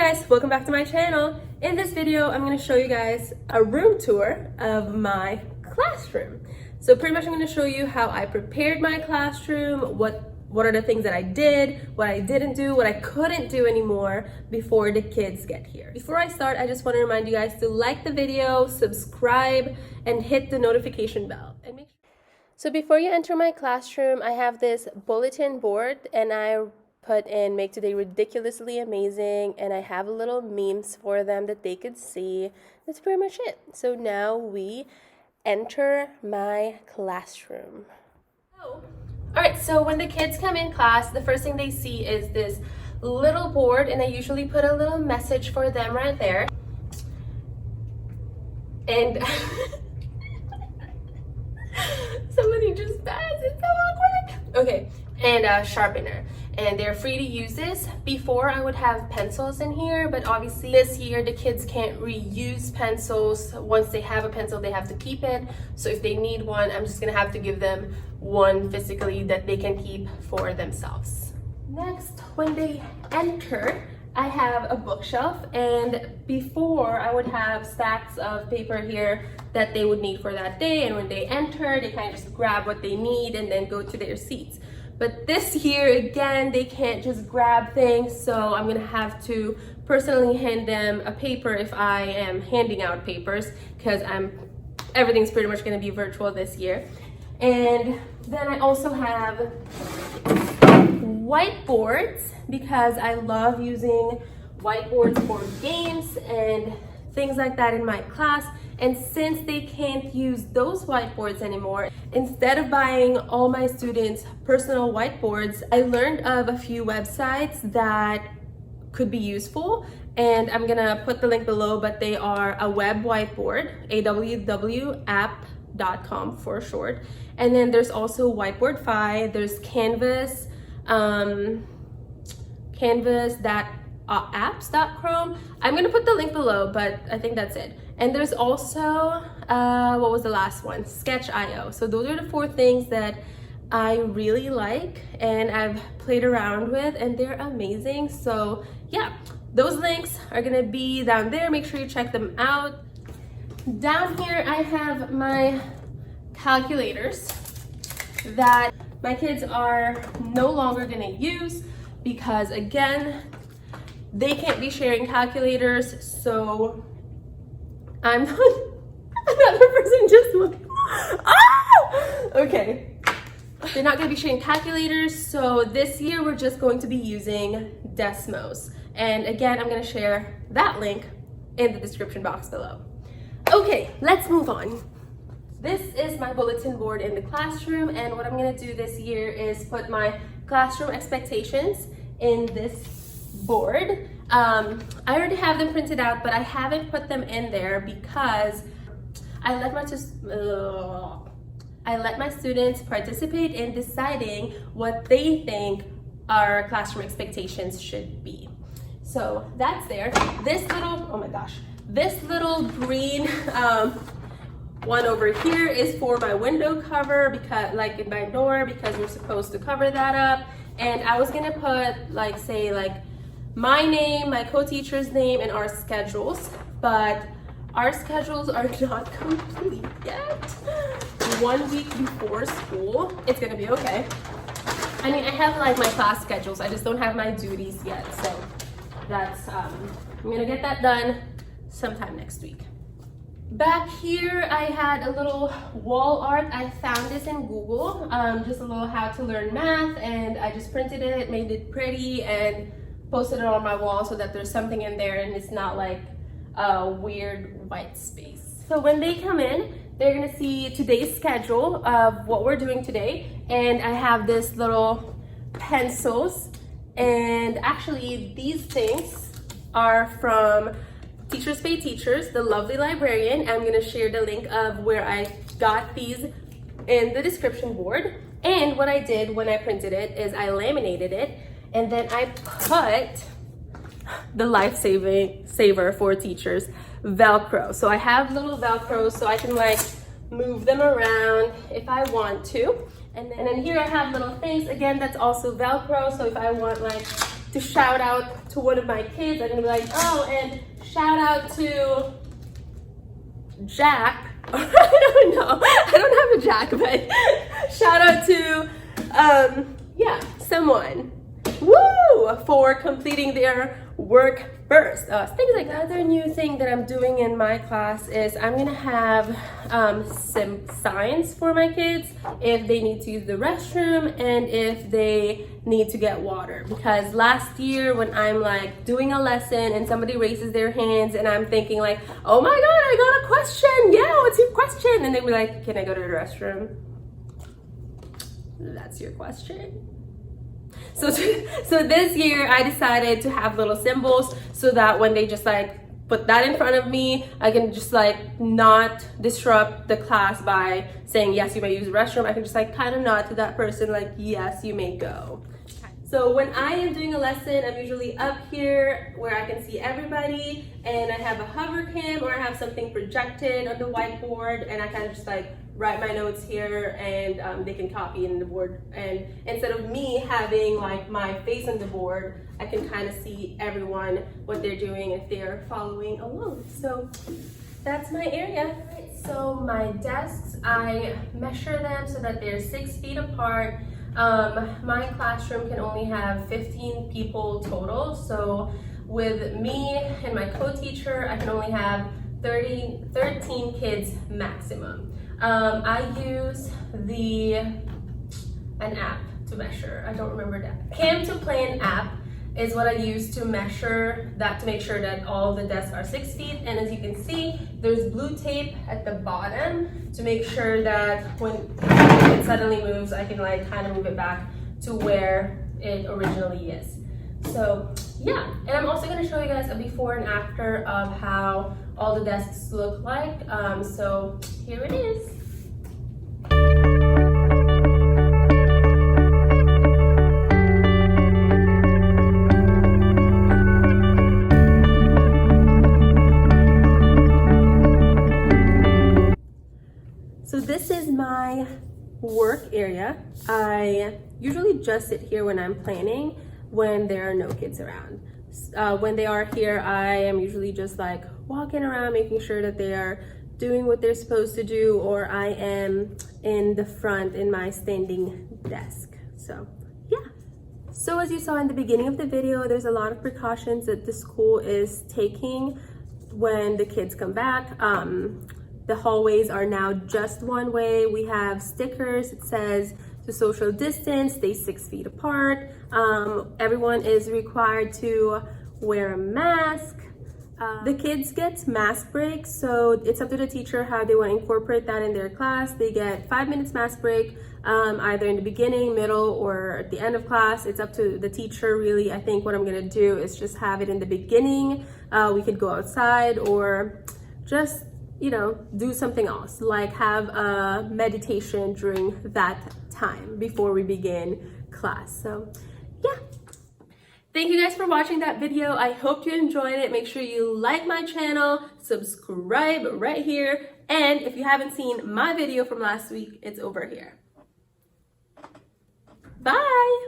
guys, welcome back to my channel. In this video, I'm going to show you guys a room tour of my classroom. So pretty much I'm going to show you how I prepared my classroom, what are the things that I did, what I didn't do, what I couldn't do anymore before the kids get here. Before I start, I just want to remind you guys to like the video, subscribe, and hit the notification bell. And make sure. So before you enter my classroom, I have this bulletin board and I put in make today ridiculously amazing, and I have little memes for them that they could see. That's pretty much it. So now we enter my classroom. Alright, so when the kids come in class, the first thing they see is this little board, and I usually put a little message for them right there. And somebody just passed, it's so awkward. Okay, and a sharpener. And they're free to use this. Before I would have pencils in here, but obviously this year the kids can't reuse pencils. Once they have a pencil, they have to keep it. So if they need one, I'm just gonna have to give them one physically that they can keep for themselves. Next, when they enter, I have a bookshelf, and before I would have stacks of paper here that they would need for that day, and when they enter, they kind of just grab what they need and then go to their seats. But this year, again, they can't just grab things, so I'm gonna have to personally hand them a paper if I am handing out papers, because everything's pretty much gonna be virtual this year. And then I also have whiteboards, because I love using whiteboards for games and things like that in my class. And since they can't use those whiteboards anymore, instead of buying all my students personal whiteboards, I learned of a few websites that could be useful, and I'm gonna put the link below, but they are a web whiteboard, awwapp.com for short. And then there's also Whiteboardify, there's Canvas, Canvas.apps.chrome. I'm gonna put the link below, but I think that's it. And there's also, what was the last one? Sketch.io. So those are the 4 things that I really like and I've played around with, and they're amazing. So yeah, those links are gonna be down there. Make sure you check them out. Down here, I have my calculators that my kids are no longer gonna use because, again, they can't be sharing calculators, so I'm not, another person just went, ah! Okay. They're not gonna be sharing calculators, so this year we're just going to be using Desmos. And again, I'm gonna share that link in the description box below. Okay, let's move on. This is my bulletin board in the classroom, and what I'm gonna do this year is put my classroom expectations in this board. I already have them printed out, but I haven't put them in there because I let my students participate in deciding what they think our classroom expectations should be. So that's there. This little, oh my gosh, this little green one over here is for my window cover, because like in my door, because we're supposed to cover that up. And I was gonna put say my name, my co-teacher's name, and our schedules, but our schedules are not complete yet. 1 week before school, it's gonna be okay. I mean, I have my class schedules, I just don't have my duties yet, so that's, I'm gonna get that done sometime next week. Back here, I had a little wall art. I found this in Google, just a little how to learn math, and I just printed it, made it pretty, and posted it on my wall so that there's something in there and it's not like a weird white space. So when they come in, they're gonna see today's schedule of what we're doing today, and I have this little pencils, and actually these things are from Teachers Pay Teachers, the lovely librarian. I'm gonna share the link of where I got these in the description board. And what I did when I printed it is I laminated it, and then I put the saver for teachers, Velcro. So I have little Velcro so I can move them around if I want to. And then here I have little things, again, that's also Velcro. So if I want to shout out to one of my kids. I'm gonna be like, oh, and shout out to Jack. I don't know. I don't have a Jack, but shout out to, yeah, someone. Woo! For completing their work first. Things like that. Another new thing that I'm doing in my class is I'm gonna have some signs for my kids if they need to use the restroom and if they need to get water. Because last year when I'm like doing a lesson and somebody raises their hands and I'm thinking like, oh my god, I got a question. Yeah, what's your question? And they be like, can I go to the restroom? That's your question? So this year I decided to have little symbols so that when they just like put that in front of me, I can just like not disrupt the class by saying, yes, you may use the restroom. I can just like kind of nod to that person like, yes, you may go. So when I am doing a lesson, I'm usually up here where I can see everybody, and I have a hover cam or I have something projected on the whiteboard, and I kind of just like write my notes here, and they can copy in the board. And instead of me having like my face on the board, I can kind of see everyone, what they're doing, if they're following along. So that's my area. Right, so my desks, I measure them so that they're 6 feet apart. My classroom can only have 15 people total. So with me and my co-teacher, I can only have 13 kids maximum. I use an app to measure. I don't remember that. Cam to Plan app is what I use to measure that, to make sure that all the desks are 6 feet. And as you can see, there's blue tape at the bottom to make sure that when it suddenly moves, I can like kind of move it back to where it originally is. So yeah, and I'm also going to show you guys a before and after of how all the desks look like. So here it is. So this is my work area. I usually just sit here when I'm planning, when there are no kids around. When they are here, I am usually just like walking around, making sure that they are doing what they're supposed to do, or I am in the front in my standing desk. So yeah. So as you saw in the beginning of the video, there's a lot of precautions that the school is taking when the kids come back. The hallways are now just one way. We have stickers that says to social distance, stay 6 feet apart. Everyone is required to wear a mask. The kids get mask breaks, so it's up to the teacher how they want to incorporate that in their class. They get 5 minutes mask break, either in the beginning, middle, or at the end of class. It's up to the teacher really. I think what I'm gonna do is just have it in the beginning. We could go outside or just, you know, do something else, like have a meditation during that time before we begin class. So yeah. Thank you guys for watching that video. I hope you enjoyed it. Make sure you like my channel, subscribe right here, and if you haven't seen my video from last week, it's over here. Bye.